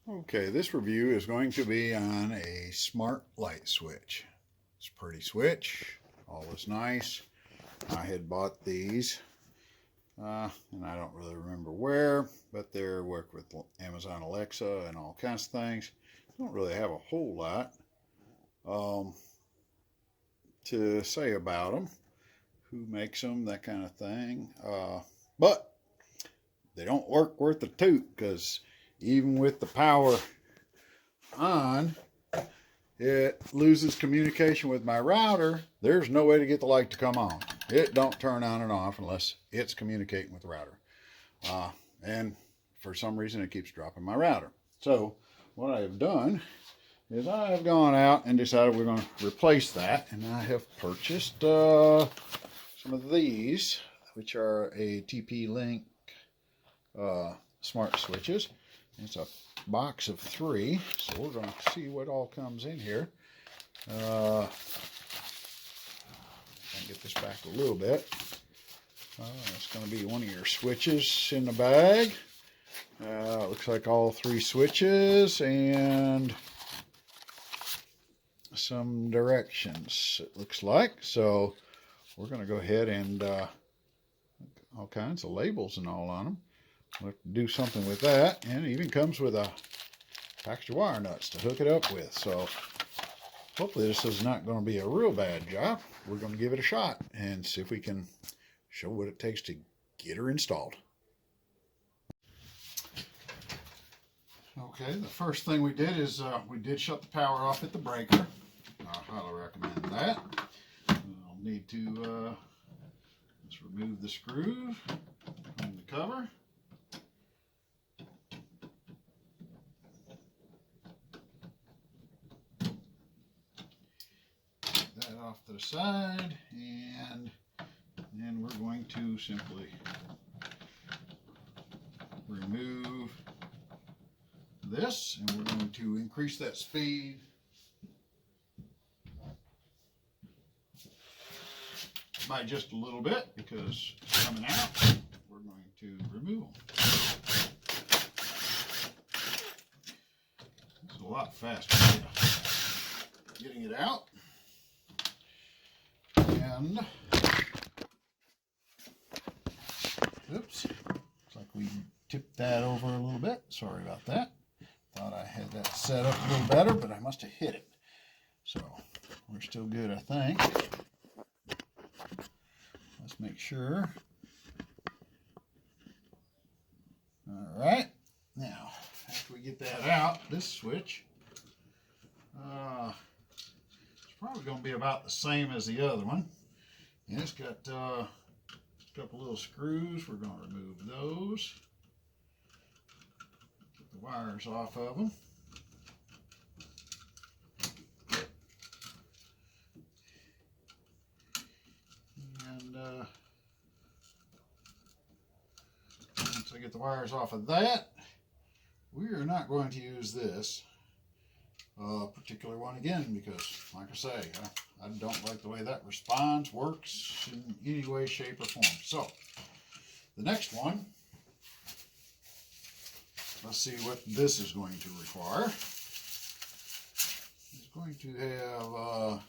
Okay, this review is going to be on a smart light switch. It's a pretty switch, all is nice. I had bought these, and I don't really remember where, but they work with Amazon Alexa and all kinds of things. Don't really have a whole lot to say about them, who makes them, that kind of thing. But they don't work worth a toot, because even with the power on, it loses communication with my router. There's no way to get the light to come on. It don't turn on and off unless it's communicating with the router. And for some reason it keeps dropping my router. So what I have done is I have gone out and decided we're going to replace that, and I have purchased some of these, which are a TP-Link smart switches. It's a box of 3, so we're going to see what all comes in here. I can get this back a little bit. It's going to be one of your switches in the bag. It looks like all 3 switches and some directions, it looks like. So we're going to go ahead and all kinds of labels and all on them. We'll have to do something with that, and it even comes with a package of wire nuts to hook it up with. So hopefully this is not going to be a real bad job. We're going to give it a shot and see if we can show what it takes to get her installed. Okay, the first thing we did is we did shut the power off at the breaker. I highly recommend that. I'll need to just remove the screw from the cover. That off to the side, and then we're going to simply remove this, and we're going to increase that speed by just a little bit because it's coming out. We're going to remove them. It's a lot faster getting it out. And oops, looks like we tipped that over a little bit. Sorry about that. Thought I had that set up a little better, but I must have hit it. So we're still good, I think. Let's make sure. All right. Now, after we get that out, this switch, it's probably going to be about the same as the other one. And it's got a couple little screws. We're going to remove those. Get the wires off of them. And once I get the wires off of that, we are not going to use this particular one again because, like I say, I don't like the way that responds, works in any way, shape, or form. So, the next one, let's see what this is going to require. It's going to have, I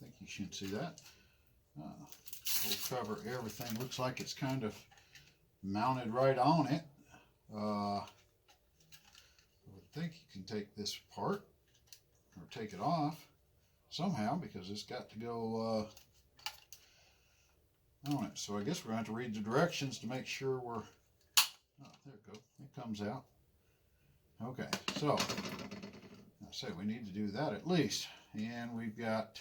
think you should see that. We'll cover everything. Looks like it's kind of mounted right on it. I would think you can take this apart or take it off somehow because it's got to go on it. So I guess we're going to have to read the directions to make sure we're, oh, there it goes. It comes out. Okay, so I say we need to do that at least. And we've got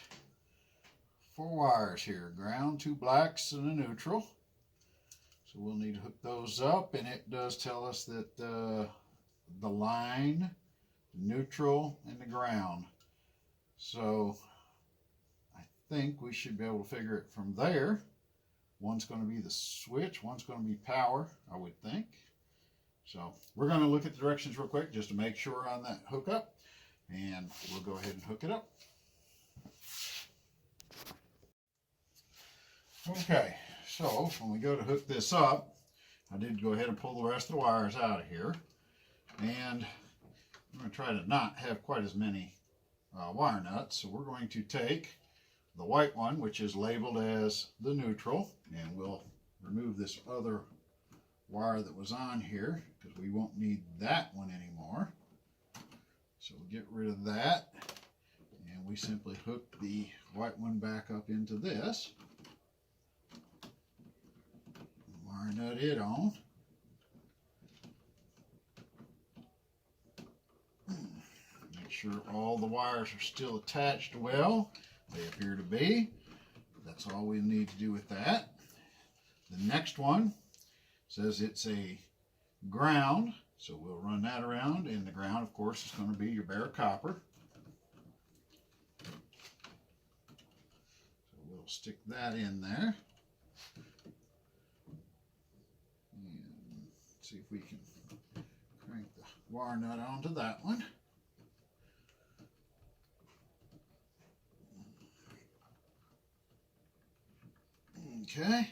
4 wires here, ground, 2 blacks, and a neutral. So we'll need to hook those up, and it does tell us that the line, neutral, and the ground. So I think we should be able to figure it from there. One's going to be the switch, one's going to be power, I would think. So we're going to look at the directions real quick just to make sure on that hookup, and we'll go ahead and hook it up. Okay, so when we go to hook this up, I did go ahead and pull the rest of the wires out of here. And going to try to not have quite as many wire nuts. So we're going to take the white one, which is labeled as the neutral, and we'll remove this other wire that was on here because we won't need that one anymore. So we'll get rid of that, and we simply hook the white one back up into this. Wire nut it on. Make sure all the wires are still attached well. They appear to be. That's all we need to do with that. The next one says it's a ground, so we'll run that around, and the ground, of course, is going to be your bare copper. So we'll stick that in there. And see if we can crank the wire nut onto that one. Okay,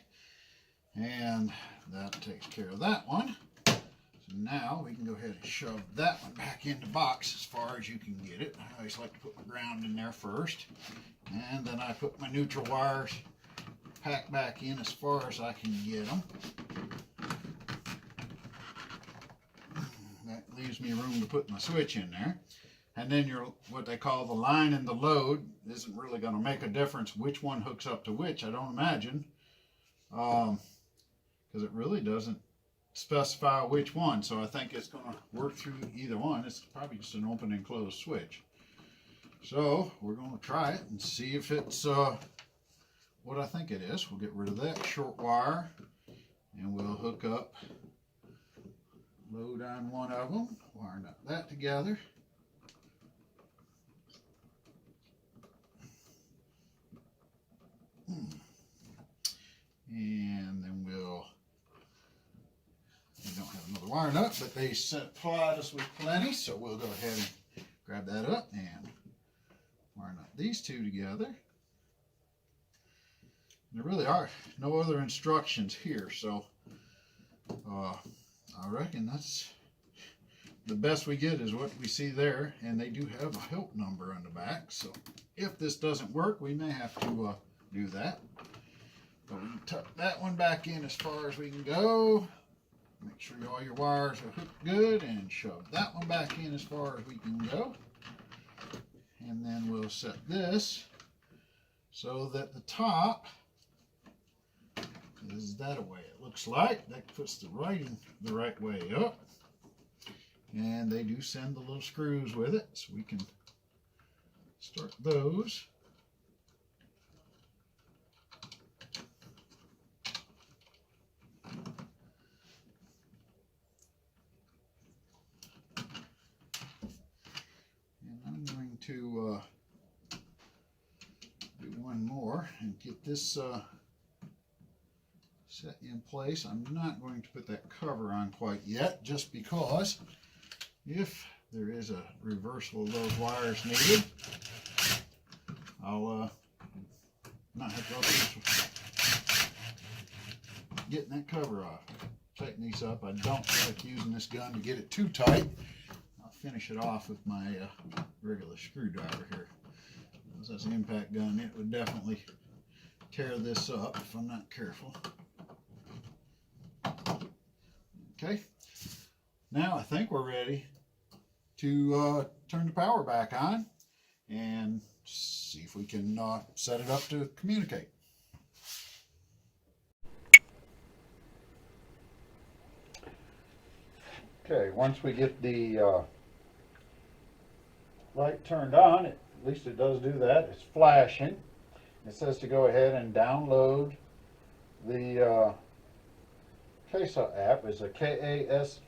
and that takes care of that one. So now we can go ahead and shove that one back in the box as far as you can get it. I always like to put my ground in there first, and then I put my neutral wires packed back in as far as I can get them. That leaves me room to put my switch in there. And then your what they call the line and the load isn't really going to make a difference which one hooks up to which, I don't imagine. Because it really doesn't specify which one, so I think it's going to work through either one. It's probably just an open and closed switch. So we're going to try it and see if it's what I think it is. We'll get rid of that short wire, and we'll hook up load on one of them, wire nut that together. And then we don't have another wire nut, but they supplied us with plenty, so we'll go ahead and grab that up and wire nut these two together. There really are no other instructions here, so I reckon that's the best we get is what we see there, and they do have a help number on the back, so if this doesn't work, we may have to do that. But we can tuck that one back in as far as we can go. Make sure all your wires are hooked good, and shove that one back in as far as we can go. And then we'll set this so that the top is that way. It looks like that puts the writing the right way up. And they do send the little screws with it, so we can start those. To do one more and get this set in place. I'm not going to put that cover on quite yet, just because if there is a reversal of those wires needed, I'll not have to go through getting that cover off. Tighten these up. I don't like using this gun to get it too tight. Finish it off with my regular screwdriver here. As that's an impact gun, it would definitely tear this up if I'm not careful. Okay, now I think we're ready to turn the power back on and see if we can set it up to communicate. Okay, once we get the light turned on, at least it does do that. It's flashing. It says to go ahead and download the KASA app. It's a KASA,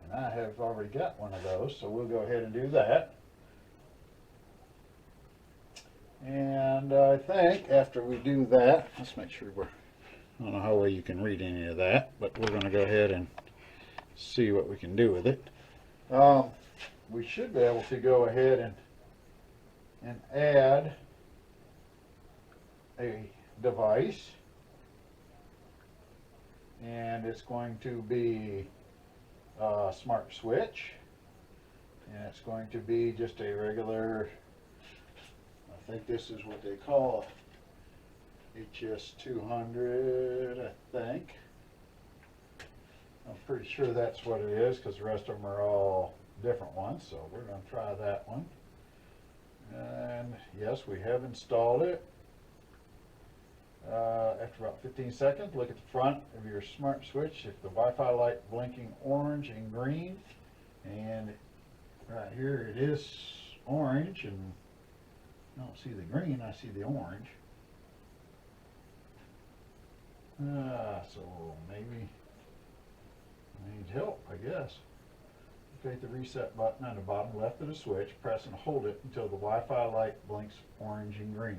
and I have already got one of those, so we'll go ahead and do that. And I think after we do that, let's make sure I don't know how well you can read any of that, but we're going to go ahead and see what we can do with it. We should be able to go ahead and add a device, and and it's going to be a smart switch, and it's going to be just a regular, I think this is what they call HS200, I think. I'm pretty sure that's what it is because the rest of them are all different ones, so we're going to try that one. And yes, we have installed it. After about 15 seconds, look at the front of your smart switch. If the Wi-Fi light blinking orange and green, and right here it is orange, and I don't see the green, I see the orange. So maybe I need help, I guess. Activate the reset button on the bottom left of the switch. Press and hold it until the Wi-Fi light blinks orange and green.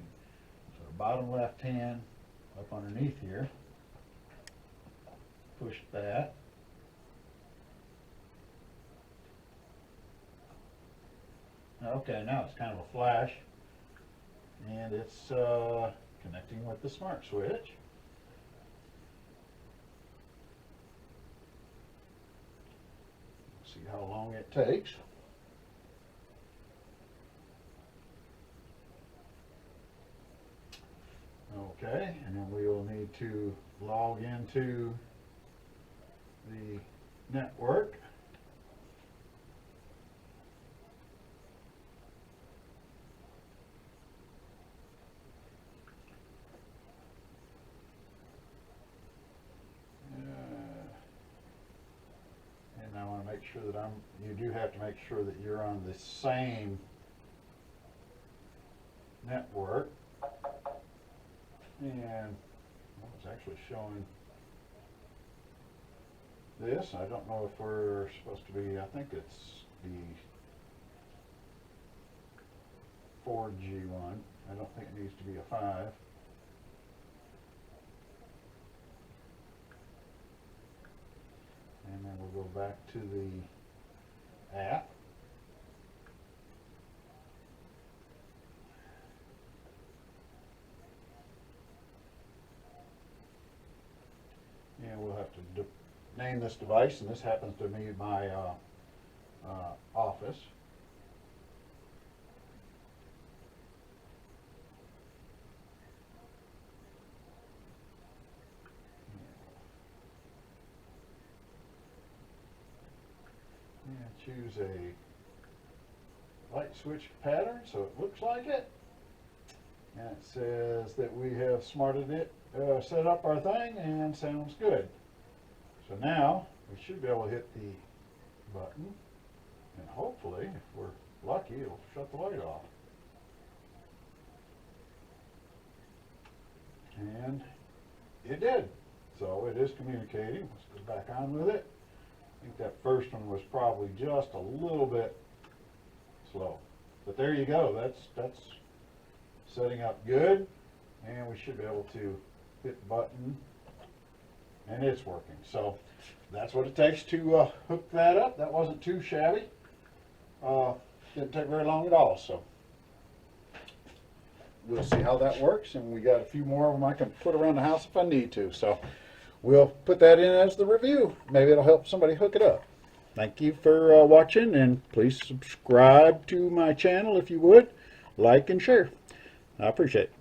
So the bottom left hand up underneath here. Push that. Okay, now it's kind of a flash, and it's connecting with the smart switch. See how long it takes. Okay, and then we will need to log into the network. And I want to make sure that you do have to make sure that you're on the same network. And I was actually showing this. I don't know if we're supposed to be, I think it's the 4G one. I don't think it needs to be a 5. And then we'll go back to the app. And we'll have to name this device, and this happens to be my office. And choose a light switch pattern so it looks like it. And it says that we have smarted it, set up our thing, and sounds good. So now we should be able to hit the button, and hopefully, if we're lucky, it'll shut the light off. And it did. So it is communicating. Let's go back on with it. I think that first one was probably just a little bit slow. But there you go. That's setting up good, and we should be able to hit the button, and it's working. So that's what it takes to hook that up. That wasn't too shabby. Didn't take very long at all. So we'll see how that works, and we got a few more of them I can put around the house if I need to. So we'll put that in as the review. Maybe it'll help somebody hook it up. Thank you for watching, and please subscribe to my channel if you would. Like and share. I appreciate it.